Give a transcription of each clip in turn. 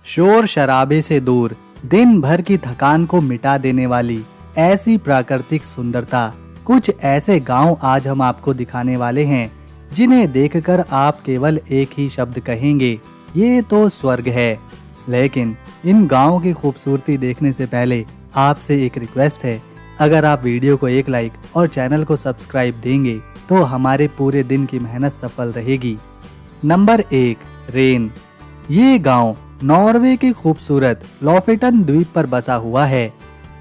शोर शराबे से दूर, दिन भर की थकान को मिटा देने वाली ऐसी प्राकृतिक सुंदरता, कुछ ऐसे गांव आज हम आपको दिखाने वाले हैं जिन्हें देखकर आप केवल एक ही शब्द कहेंगे, ये तो स्वर्ग है। लेकिन इन गांवों की खूबसूरती देखने से पहले आपसे एक रिक्वेस्ट है, अगर आप वीडियो को एक लाइक और चैनल को सब्सक्राइब देंगे तो हमारे पूरे दिन की मेहनत सफल रहेगी। Number 1, rain. ये गांव नॉर्वे के खूबसूरत लॉफेटन द्वीप पर बसा हुआ है।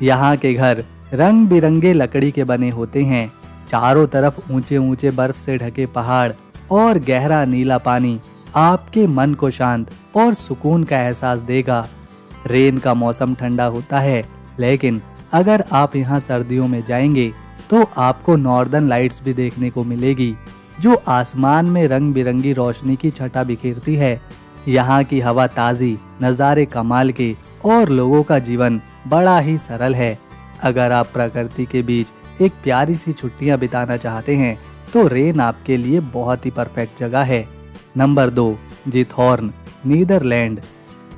यहाँ के घर रंग बिरंगे लकड़ी के बने होते हैं। चारों तरफ ऊंचे ऊंचे बर्फ से ढके पहाड़ और गहरा नीला पानी आपके मन को शांत और सुकून का एहसास देगा। रेन का मौसम ठंडा होता है, लेकिन अगर आप यहाँ सर्दियों में जाएंगे तो आपको नॉर्दर्न लाइट्स भी देखने को मिलेगी, जो आसमान में रंग बिरंगी रोशनी की छटा बिखेरती है। यहाँ की हवा ताज़ी, नज़ारे कमाल के और लोगों का जीवन बड़ा ही सरल है। अगर आप प्रकृति के बीच एक प्यारी सी छुट्टियाँ बिताना चाहते हैं तो रेन आपके लिए बहुत ही परफेक्ट जगह है। Number 2, जिथॉर्न, Netherlands.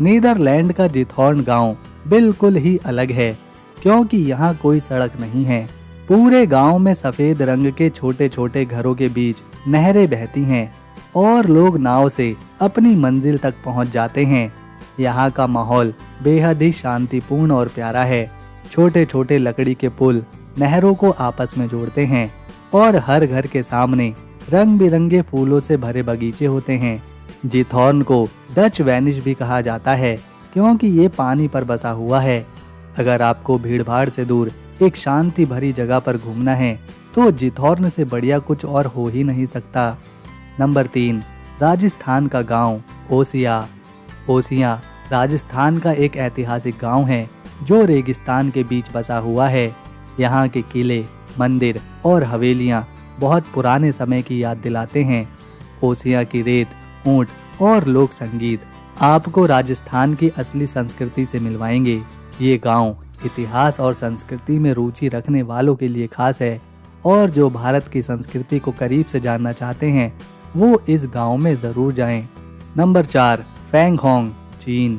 नीदरलैंड का जिथॉर्न गांव बिल्कुल ही अलग है, क्योंकि यहाँ कोई सड़क नहीं है। पूरे गांव में सफेद रंग के छोटे छोटे घरों के बीच नहरें बहती हैं और लोग नाव से अपनी मंजिल तक पहुंच जाते हैं। यहाँ का माहौल बेहद ही शांतिपूर्ण और प्यारा है। छोटे छोटे लकड़ी के पुल नहरों को आपस में जोड़ते हैं और हर घर के सामने रंग बिरंगे फूलों से भरे बगीचे होते हैं। जिथॉर्न को डच वेनिस भी कहा जाता है, क्योंकि ये पानी पर बसा हुआ है। अगर आपको भीड़ भाड़ से दूर एक शांति भरी जगह पर घूमना है तो जिथॉर्न से बढ़िया कुछ और हो ही नहीं सकता। नंबर 3, राजस्थान का गांव ओसियां। ओसियां राजस्थान का एक ऐतिहासिक गांव है जो रेगिस्तान के बीच बसा हुआ है। यहाँ के किले, मंदिर और हवेलियाँ बहुत पुराने समय की याद दिलाते हैं। ओसियां की रेत, ऊंट और लोक संगीत आपको राजस्थान की असली संस्कृति से मिलवाएंगे। ये गांव इतिहास और संस्कृति में रुचि रखने वालों के लिए खास है, और जो भारत की संस्कृति को करीब से जानना चाहते हैं वो इस गांव में जरूर जाएं। नंबर 4, फैंगहोंग, चीन।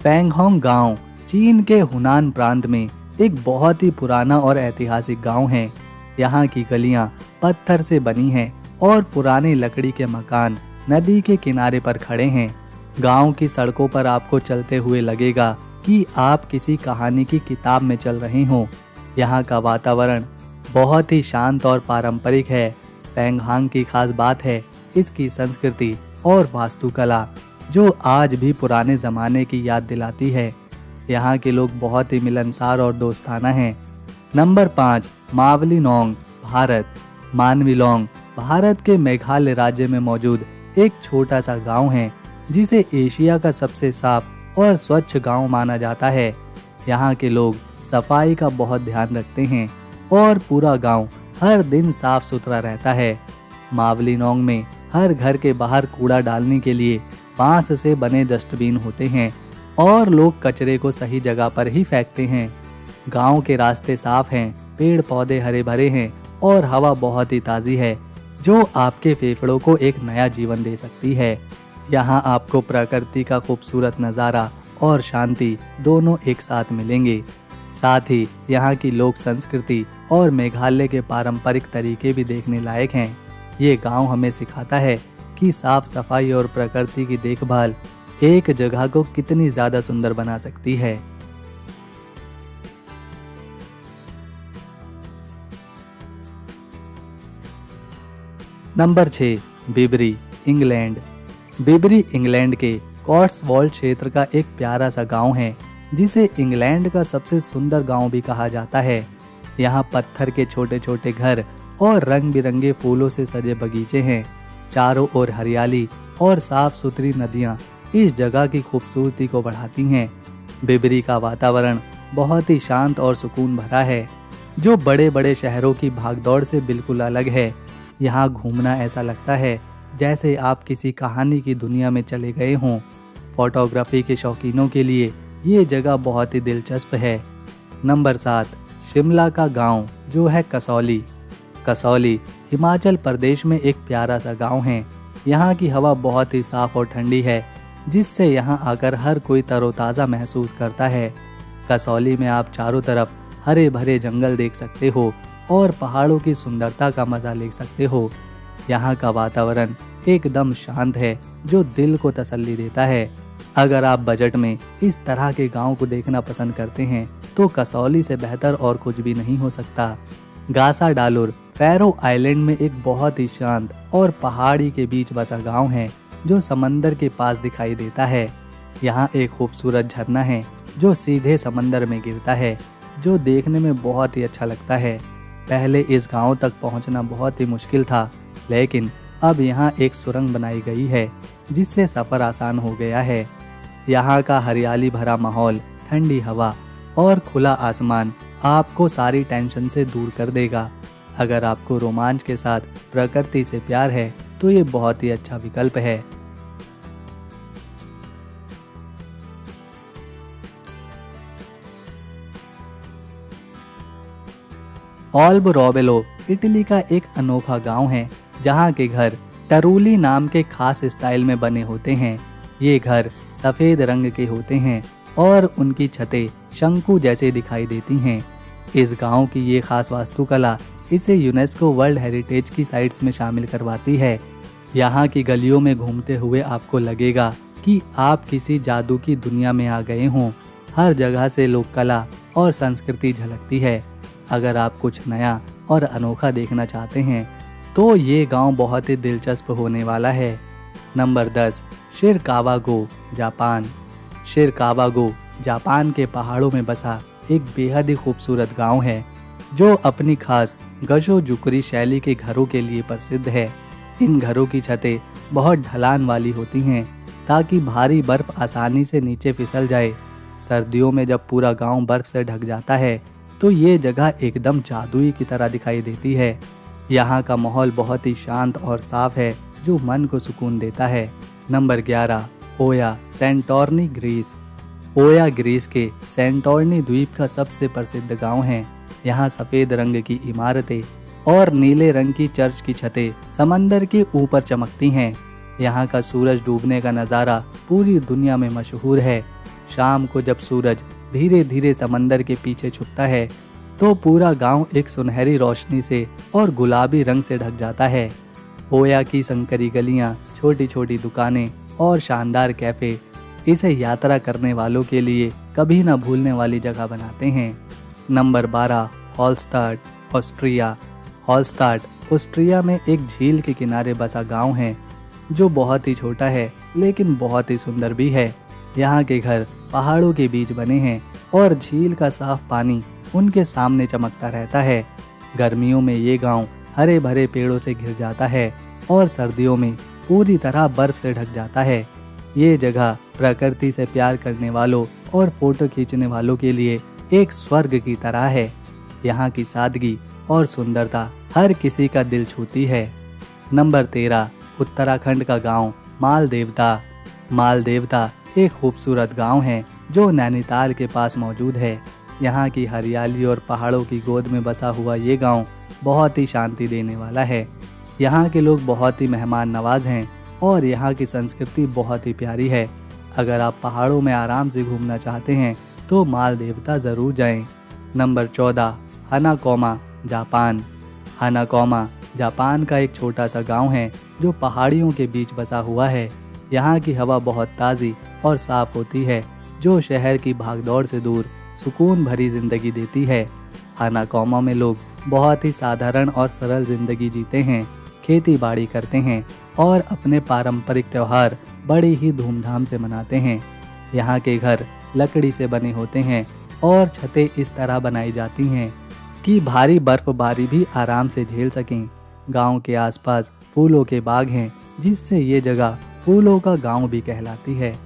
फैंगहोंग गांव चीन के हुनान प्रांत में एक बहुत ही पुराना और ऐतिहासिक गांव है। यहाँ की गलियां पत्थर से बनी हैं और पुराने लकड़ी के मकान नदी के किनारे पर खड़े हैं। गांव की सड़कों पर आपको चलते हुए लगेगा कि आप किसी कहानी की किताब में चल रहे हों। यहाँ का वातावरण बहुत ही शांत और पारंपरिक है। फैंगहोंग की खास बात है इसकी संस्कृति और वास्तुकला, जो आज भी पुराने ज़माने की याद दिलाती है। यहाँ के लोग बहुत ही मिलनसार और दोस्ताना हैं। नंबर 5, मावलीनोंग, भारत। मानविलोंग भारत के मेघालय राज्य में मौजूद एक छोटा सा गांव है, जिसे एशिया का सबसे साफ और स्वच्छ गांव माना जाता है। यहाँ के लोग सफाई का बहुत ध्यान रखते हैं और पूरा गांव हर दिन साफ सुथरा रहता है। मावलीनोंग में हर घर के बाहर कूड़ा डालने के लिए बांस से बने डस्टबिन होते हैं और लोग कचरे को सही जगह पर ही फेंकते हैं। गांव के रास्ते साफ हैं, पेड़ पौधे हरे भरे हैं और हवा बहुत ही ताज़ी है, जो आपके फेफड़ों को एक नया जीवन दे सकती है। यहाँ आपको प्रकृति का खूबसूरत नज़ारा और शांति दोनों एक साथ मिलेंगे। साथ ही यहाँ की लोक संस्कृति और मेघालय के पारंपरिक तरीके भी देखने लायक हैं। ये गांव हमें सिखाता है कि साफ सफाई और प्रकृति की देखभाल एक जगह को कितनी ज़्यादा सुंदर बना सकती है। Number 6, Bibury, England. Bibury England के कॉट्सवॉल्ड क्षेत्र का एक प्यारा सा गांव है, जिसे इंग्लैंड का सबसे सुंदर गांव भी कहा जाता है। यहाँ पत्थर के छोटे छोटे घर और रंग बिरंगे फूलों से सजे बगीचे हैं। चारों ओर हरियाली और साफ सुथरी नदियाँ इस जगह की खूबसूरती को बढ़ाती हैं। बिबरी का वातावरण बहुत ही शांत और सुकून भरा है, जो बड़े बड़े शहरों की भागदौड़ से बिल्कुल अलग है। यहाँ घूमना ऐसा लगता है जैसे आप किसी कहानी की दुनिया में चले गए हों। फोटोग्राफी के शौकीनों के लिए ये जगह बहुत ही दिलचस्प है। नंबर 7, शिमला का गांव जो है कसौली। कसौली हिमाचल प्रदेश में एक प्यारा सा गांव है। यहाँ की हवा बहुत ही साफ और ठंडी है। जिससे यहाँ आकर हर कोई तरोताज़ा महसूस करता है। कसौली में आप चारों तरफ हरे भरे जंगल देख सकते हो और पहाड़ों की सुंदरता का मजा ले सकते हो। यहाँ का वातावरण एकदम शांत है जो दिल को तसल्ली देता है। अगर आप बजट में इस तरह के गांव को देखना पसंद करते हैं तो कसौली से बेहतर और कुछ भी नहीं हो सकता। गासा डालुर फैरो आइलैंड में एक बहुत ही शांत और पहाड़ी के बीच बसा गांव है जो समंदर के पास दिखाई देता है। यहाँ एक खूबसूरत झरना है जो सीधे समंदर में गिरता है, जो देखने में बहुत ही अच्छा लगता है। पहले इस गांव तक पहुंचना बहुत ही मुश्किल था, लेकिन अब यहाँ एक सुरंग बनाई गई है जिससे सफ़र आसान हो गया है। यहाँ का हरियाली भरा माहौल, ठंडी हवा और खुला आसमान आपको सारी टेंशन से दूर कर देगा। अगर आपको रोमांच के साथ प्रकृति से प्यार है तो ये बहुत ही अच्छा विकल्प है। ऑल्ब रोबेलो इटली का एक अनोखा गांव है जहां के घर टरूली नाम के खास स्टाइल में बने होते हैं। ये घर सफ़ेद रंग के होते हैं और उनकी छतें शंकु जैसे दिखाई देती हैं। इस गांव की ये खास वास्तुकला इसे यूनेस्को वर्ल्ड हेरिटेज की साइट्स में शामिल करवाती है। यहाँ की गलियों में घूमते हुए आपको लगेगा कि आप किसी जादू की दुनिया में आ गए हों। हर जगह से लोक कला और संस्कृति झलकती है। अगर आप कुछ नया और अनोखा देखना चाहते हैं तो ये गांव बहुत ही दिलचस्प होने वाला है। Number 10, Shirakawago, Japan. Shirakawago Japan के पहाड़ों में बसा एक बेहद ही खूबसूरत गांव है जो अपनी खास गशो-जुकुरी शैली के घरों के लिए प्रसिद्ध है। इन घरों की छतें बहुत ढलान वाली होती हैं ताकि भारी बर्फ आसानी से नीचे फिसल जाए। सर्दियों में जब पूरा गांव बर्फ से ढक जाता है तो ये जगह एकदम जादुई की तरह दिखाई देती है। यहाँ का माहौल बहुत ही शांत और साफ है जो मन को सुकून देता है। नंबर 11, ओया, सेंटोर्नी, ग्रीस। ओया ग्रीस के सेंटोर्नी द्वीप का सबसे प्रसिद्ध गांव है। यहाँ सफ़ेद रंग की इमारतें और नीले रंग की चर्च की छतें समंदर के ऊपर चमकती हैं। यहाँ का सूरज डूबने का नज़ारा पूरी दुनिया में मशहूर है। शाम को जब सूरज धीरे धीरे समंदर के पीछे छुपता है तो पूरा गांव एक सुनहरी रोशनी से और गुलाबी रंग से ढक जाता है। ओया की संकरी गलियां, छोटी छोटी दुकानें और शानदार कैफ़े इसे यात्रा करने वालों के लिए कभी न भूलने वाली जगह बनाते हैं। Number 12, Hallstatt, Austria. Hallstatt Austria में एक झील के किनारे बसा गांव है जो बहुत ही छोटा है लेकिन बहुत ही सुंदर भी है। यहाँ के घर पहाड़ों के बीच बने हैं और झील का साफ पानी उनके सामने चमकता रहता है। गर्मियों में ये गांव हरे भरे पेड़ों से घिर जाता है और सर्दियों में पूरी तरह बर्फ से ढक जाता है। ये जगह प्रकृति से प्यार करने वालों और फोटो खींचने वालों के लिए एक स्वर्ग की तरह है। यहाँ की सादगी और सुंदरता हर किसी का दिल छूती है। नंबर 13, उत्तराखंड का गांव मालदेवता। मालदेवता एक खूबसूरत गांव है जो नैनीताल के पास मौजूद है। यहाँ की हरियाली और पहाड़ों की गोद में बसा हुआ ये गांव बहुत ही शांति देने वाला है। यहाँ के लोग बहुत ही मेहमान नवाज हैं और यहाँ की संस्कृति बहुत ही प्यारी है। अगर आप पहाड़ों में आराम से घूमना चाहते हैं तो मालदेवता ज़रूर जाएं। Number 14, Hanakoma, Japan. Hanakoma Japan का एक छोटा सा गांव है जो पहाड़ियों के बीच बसा हुआ है। यहाँ की हवा बहुत ताज़ी और साफ़ होती है जो शहर की भागदौड़ से दूर सुकून भरी ज़िंदगी देती है। हनाकोमा में लोग बहुत ही साधारण और सरल ज़िंदगी जीते हैं, खेती बाड़ी करते हैं और अपने पारंपरिक त्यौहार बड़ी ही धूमधाम से मनाते हैं। यहाँ के घर लकड़ी से बने होते हैं और छतें इस तरह बनाई जाती हैं कि भारी बर्फबारी भी आराम से झेल सकें। गांव के आसपास फूलों के बाग हैं जिससे ये जगह फूलों का गांव भी कहलाती है।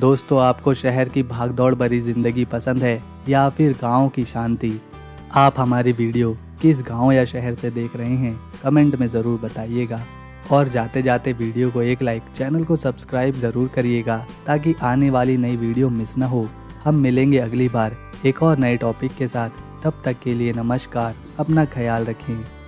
दोस्तों, आपको शहर की भागदौड़ भरी जिंदगी पसंद है या फिर गांव की शांति? आप हमारी वीडियो किस गांव या शहर से देख रहे हैं कमेंट में ज़रूर बताइएगा। और जाते जाते वीडियो को एक लाइक, चैनल को सब्सक्राइब ज़रूर करिएगा ताकि आने वाली नई वीडियो मिस ना हो। हम मिलेंगे अगली बार एक और नए टॉपिक के साथ। तब तक के लिए नमस्कार, अपना ख्याल रखें।